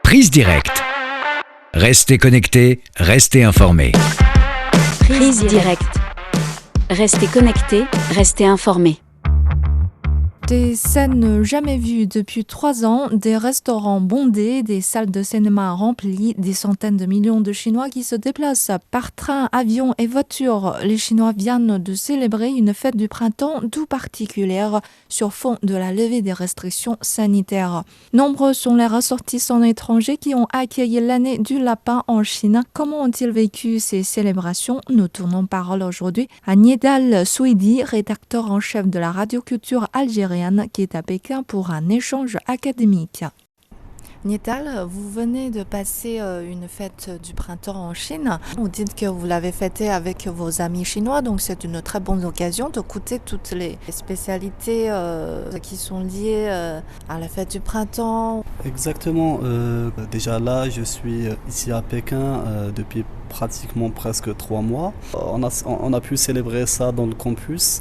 Prise directe. Restez connectés, restez informés. Prise directe. Restez connectés, restez informés. Des scènes jamais vues depuis 3 ans, des restaurants bondés, des salles de cinéma remplies, des centaines de millions de Chinois qui se déplacent par train, avion et voiture. Les Chinois viennent de célébrer une fête du printemps tout particulière sur fond de la levée des restrictions sanitaires. Nombreux sont les ressortissants étrangers qui ont accueilli l'année du lapin en Chine. Comment ont-ils vécu ces célébrations? Nous tournons parole aujourd'hui à Niedal Souidi, rédacteur en chef de la radioculture algérienne, qui est à Pékin pour un échange académique. Niedal, vous venez de passer une fête du printemps en Chine. Vous dites que vous l'avez fêtée avec vos amis chinois, donc c'est une très bonne occasion de goûter toutes les spécialités qui sont liées à la fête du printemps. Exactement. Déjà là, je suis ici à Pékin depuis pratiquement presque 3 mois. On a pu célébrer ça dans le campus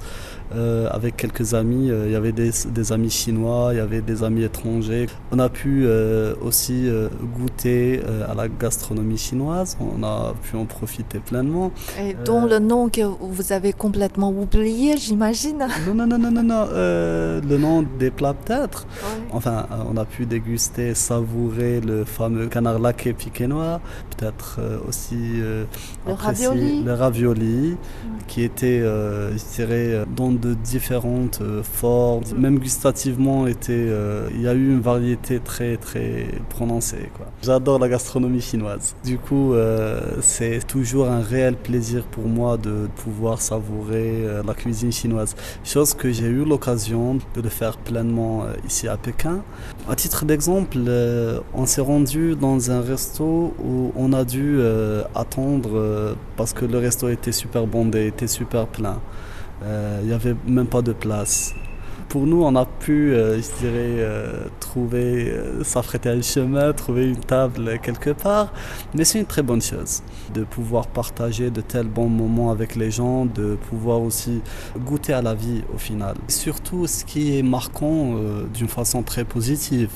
avec quelques amis. Il y avait des amis chinois, il y avait des amis étrangers. On a pu aussi goûter à la gastronomie chinoise. On a pu en profiter pleinement. Et dont le nom que vous avez complètement oublié, j'imagine. Non. Le nom des plats peut-être. Ouais. Enfin, on a pu déguster, savourer le fameux canard laqué piquenois. Peut-être aussi le ravioli, qui était, je dirais, dans de différentes formes. Même gustativement, il y a eu une variété très très prononcée, quoi. J'adore la gastronomie chinoise. Du coup, c'est toujours un réel plaisir pour moi de pouvoir savourer la cuisine chinoise. Chose que j'ai eu l'occasion de le faire pleinement ici à Pékin. À titre d'exemple, on s'est rendu dans un resto où on a dû attendre parce que le resto était super bondé, était super plein. Il n'y avait même pas de place. Pour nous, on a pu, je dirais, s'affréter le chemin, trouver une table quelque part. Mais c'est une très bonne chose de pouvoir partager de tels bons moments avec les gens, de pouvoir aussi goûter à la vie au final. Surtout, ce qui est marquant d'une façon très positive,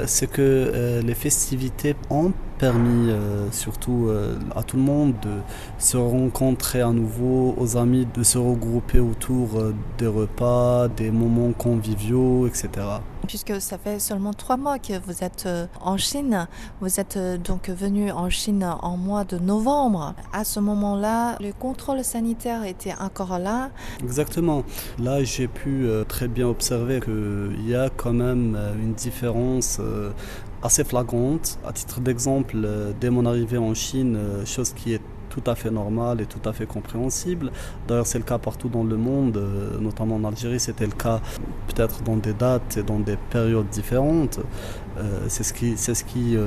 c'est que les festivités ont permis surtout à tout le monde de se rencontrer à nouveau, aux amis de se regrouper autour des repas, des moments conviviaux, etc. Puisque ça fait seulement 3 mois que vous êtes en Chine, vous êtes donc venu en Chine en mois de novembre. À ce moment-là, le contrôle sanitaire était encore là. Exactement. Là, j'ai pu très bien observer qu'il y a quand même une différence assez flagrante. À titre d'exemple, dès mon arrivée en Chine, chose qui est tout à fait normale et tout à fait compréhensible. D'ailleurs, c'est le cas partout dans le monde, notamment en Algérie, c'était le cas peut-être dans des dates et dans des périodes différentes. C'est ce qui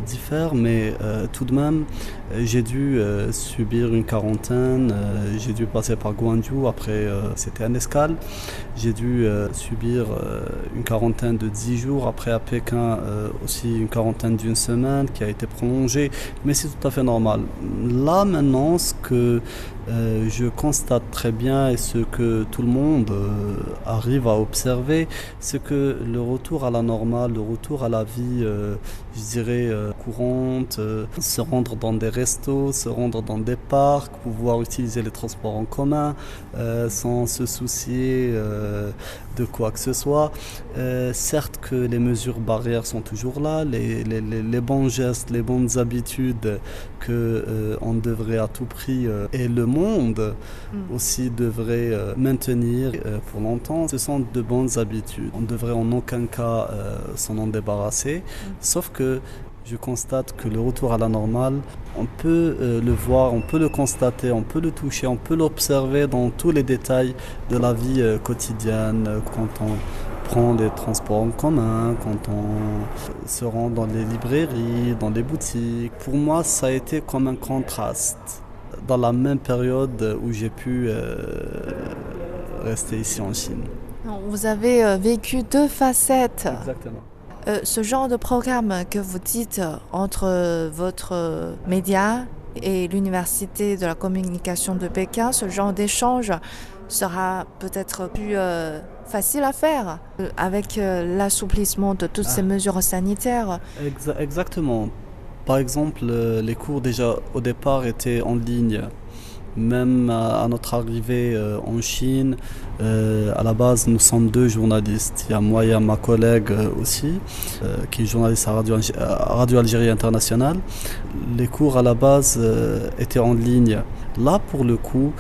diffère, mais tout de même, j'ai dû subir une quarantaine, j'ai dû passer par Guangzhou, après c'était en escale, j'ai dû subir une quarantaine de 10 jours, après à Pékin aussi une quarantaine d'1 semaine qui a été prolongée, mais c'est tout à fait normal. Là maintenant, ce que je constate très bien et ce que tout le monde arrive à observer, c'est que le retour à la normale, le retour à la vie, je dirais, courante, se rendre dans des restos, se rendre dans des parcs, pouvoir utiliser les transports en commun sans se soucier de quoi que ce soit. Certes que les mesures barrières sont toujours là, les bons gestes, les bonnes habitudes que on devrait à tout prix et le monde aussi devrait maintenir pour longtemps. Ce sont de bonnes habitudes. On ne devrait en aucun cas s'en en débarrasser. Sauf que je constate que le retour à la normale, on peut le voir, on peut le constater, on peut le toucher, on peut l'observer dans tous les détails de la vie quotidienne, quand on prend les transports en commun, quand on se rend dans les librairies, dans les boutiques. Pour moi, ça a été comme un contraste dans la même période où j'ai pu rester ici en Chine. Vous avez vécu 2 facettes. Exactement. Ce genre de programme que vous dites entre votre média et l'Université de la communication de Pékin, ce genre d'échange sera peut-être plus facile à faire avec l'assouplissement de toutes ces mesures sanitaires. Exactement. Par exemple, les cours déjà au départ étaient en ligne. Même à notre arrivée en Chine, à la base, nous sommes 2 journalistes. Il y a moi et ma collègue aussi, qui est journaliste à Radio Algérie Internationale. Les cours à la base étaient en ligne. Là, pour le coup,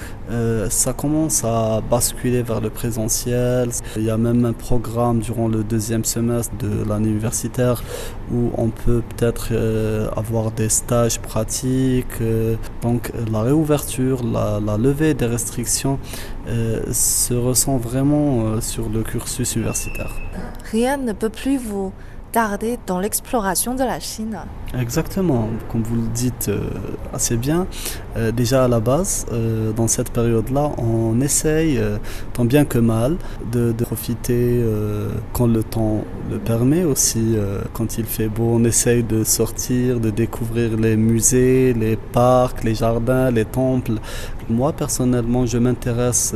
ça commence à basculer vers le présentiel. Il y a même un programme durant le 2e semestre de l'année universitaire où on peut peut-être avoir des stages pratiques. Donc la réouverture, la levée des restrictions se ressent vraiment sur le cursus universitaire. Rien ne peut plus vous tarder dans l'exploration de la Chine. Exactement, comme vous le dites assez bien. Déjà à la base, dans cette période-là, on essaye, tant bien que mal, de profiter quand le temps le permet aussi. Quand il fait beau, on essaye de sortir, de découvrir les musées, les parcs, les jardins, les temples. Moi, personnellement, je m'intéresse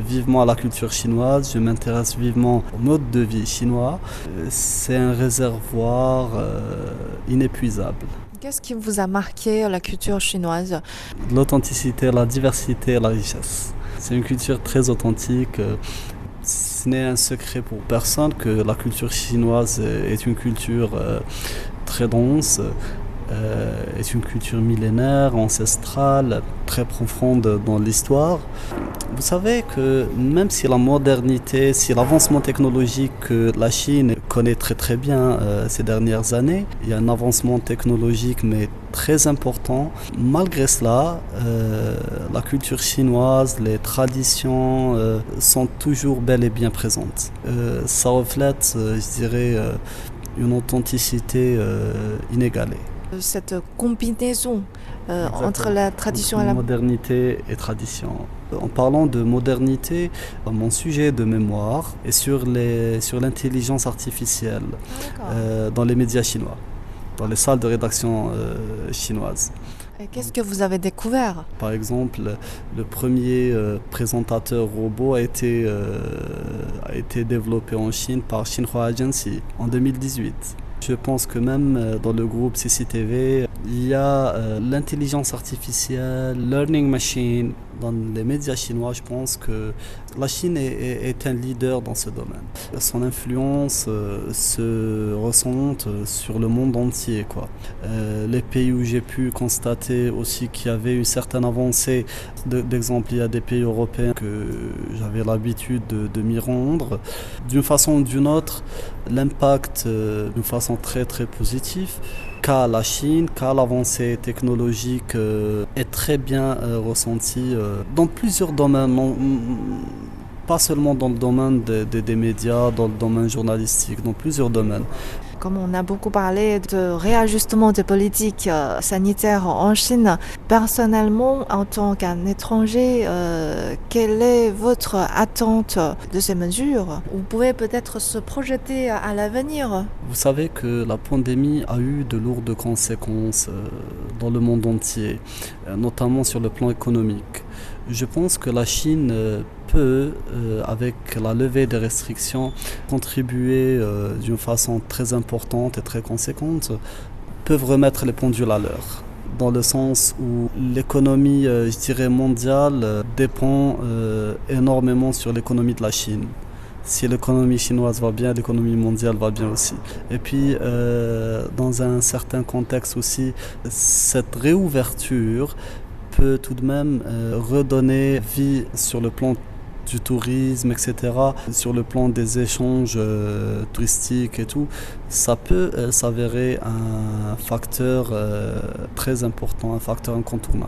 vivement à la culture chinoise, je m'intéresse vivement au mode de vie chinois. C'est un réservoir inépuisable. Qu'est-ce qui vous a marqué la culture chinoise ? L'authenticité, la diversité, la richesse. C'est une culture très authentique. Ce n'est un secret pour personne que la culture chinoise est une culture très dense. Est une culture millénaire, ancestrale, très profonde dans l'histoire. Vous savez que même si la modernité, si l'avancement technologique que la Chine connaît très très bien ces dernières années, il y a un avancement technologique mais très important. Malgré cela, la culture chinoise, les traditions sont toujours bel et bien présentes. Ça reflète, je dirais, une authenticité inégalée. Cette combinaison entre la tradition et la modernité et tradition. En parlant de modernité, mon sujet de mémoire est sur l'intelligence artificielle dans les médias chinois, dans les salles de rédaction chinoises. Et qu'est-ce que vous avez découvert ? Par exemple, le premier présentateur robot a été développé en Chine par Xinhua Agency en 2018. Je pense que même dans le groupe CCTV, il y a l'intelligence artificielle, learning machine. Dans les médias chinois, je pense que la Chine est un leader dans ce domaine. Son influence se ressent sur le monde entier, quoi. Les pays où j'ai pu constater aussi qu'il y avait une certaine avancée, d'exemple, il y a des pays européens que j'avais l'habitude de m'y rendre. D'une façon ou d'une autre, l'impact d'une façon très très positive qu'a la Chine, qu'a l'avancée technologique est très bien ressentie dans plusieurs domaines, pas seulement dans le domaine des médias, dans le domaine journalistique, dans plusieurs domaines. Comme on a beaucoup parlé de réajustement des politiques sanitaires en Chine, personnellement, en tant qu'un étranger, quelle est votre attente de ces mesures ? Vous pouvez peut-être se projeter à l'avenir. Vous savez que la pandémie a eu de lourdes conséquences dans le monde entier, notamment sur le plan économique. Je pense que la Chine peut, avec la levée des restrictions, contribuer d'une façon très importante et très conséquente, peuvent remettre les pendules à l'heure. Dans le sens où l'économie, je dirais, mondiale dépend énormément sur l'économie de la Chine. Si l'économie chinoise va bien, l'économie mondiale va bien aussi. Et puis, dans un certain contexte aussi, cette réouverture peut tout de même redonner vie sur le plan du tourisme, etc., sur le plan des échanges touristiques et tout. Ça peut s'avérer un facteur très important, un facteur incontournable.